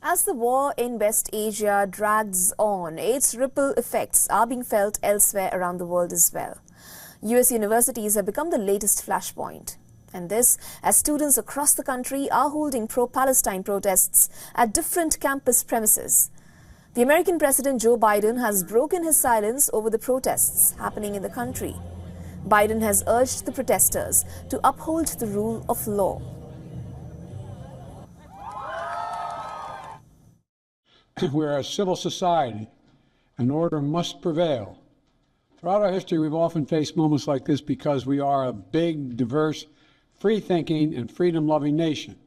As the war in West Asia drags on, its ripple effects are being felt elsewhere around the world as well. US universities have become the latest flashpoint. And this as students across the country are holding pro-Palestine protests at different campus premises. The American President Joe Biden has broken his silence over the protests happening in the country. Biden has urged the protesters to uphold the rule of law. We're a civil society, and order must prevail. Throughout our history, we've often faced moments like this because we are a big, diverse, free-thinking, and freedom-loving nation.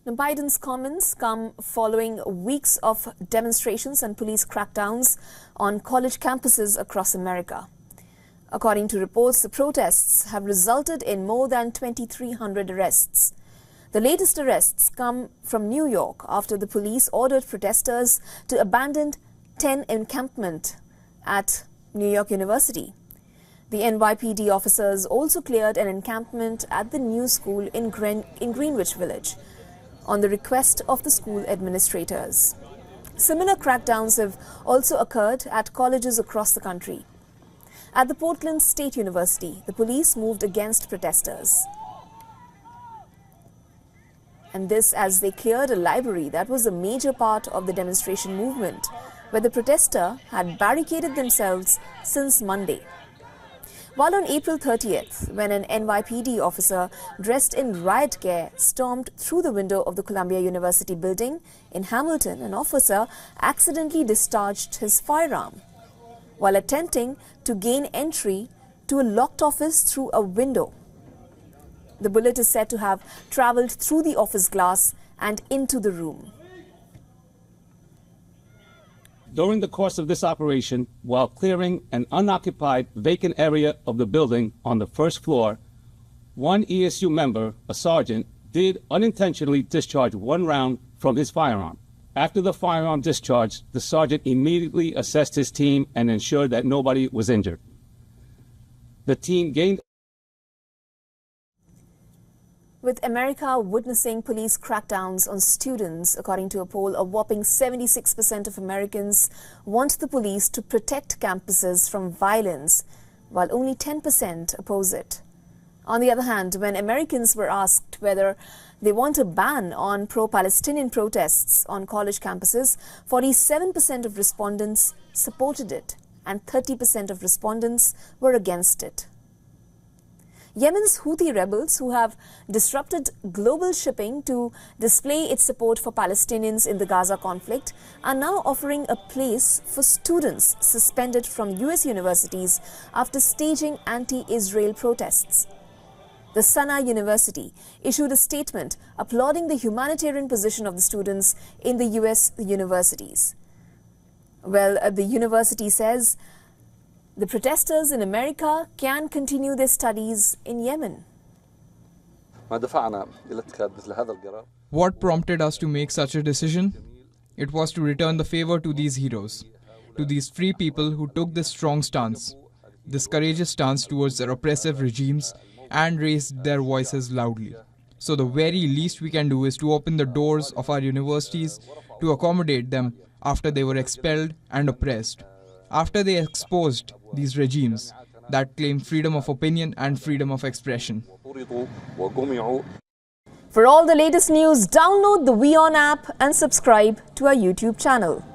Now, Biden's comments come following weeks of demonstrations and police crackdowns on college campuses across America. According to reports, the protests have resulted in more than 2,300 arrests. The latest arrests come from New York after the police ordered protesters to abandon 10 encampment at New York University. The NYPD officers also cleared an encampment at the new school in Greenwich Village on the request of the school administrators. Similar crackdowns have also occurred at colleges across the country. At the Portland State University, the police moved against protesters. And this as they cleared a library that was a major part of the demonstration movement, where the protester had barricaded themselves since Monday. While on April 30th, when an NYPD officer dressed in riot gear stormed through the window of the Columbia University building in Hamilton, an officer accidentally discharged his firearm while attempting to gain entry to a locked office through a window. The bullet is said to have traveled through the office glass and into the room. During the course of this operation, while clearing an unoccupied vacant area of the building on the first floor, one ESU member, a sergeant, did unintentionally discharge one round from his firearm. After the firearm discharge, the sergeant immediately assessed his team and ensured that nobody was injured. The team gained. With America witnessing police crackdowns on students, according to a poll, a whopping 76% of Americans want the police to protect campuses from violence, while only 10% oppose it. On the other hand, when Americans were asked whether they want a ban on pro-Palestinian protests on college campuses, 47% of respondents supported it, and 30% of respondents were against it. Yemen's Houthi rebels, who have disrupted global shipping to display its support for Palestinians in the Gaza conflict, are now offering a place for students suspended from US universities after staging anti-Israel protests. The Sana University issued a statement applauding the humanitarian position of the students in the US universities. Well, the university says the protesters in America can continue their studies in Yemen. What prompted us to make such a decision? It was to return the favor to these heroes, to these free people who took this strong stance, this courageous stance towards their oppressive regimes and raised their voices loudly. So the very least we can do is to open the doors of our universities to accommodate them after they were expelled and oppressed, after they exposed these regimes that claim freedom of opinion and freedom of expression. For all the latest news, download the WION app and subscribe to our YouTube channel.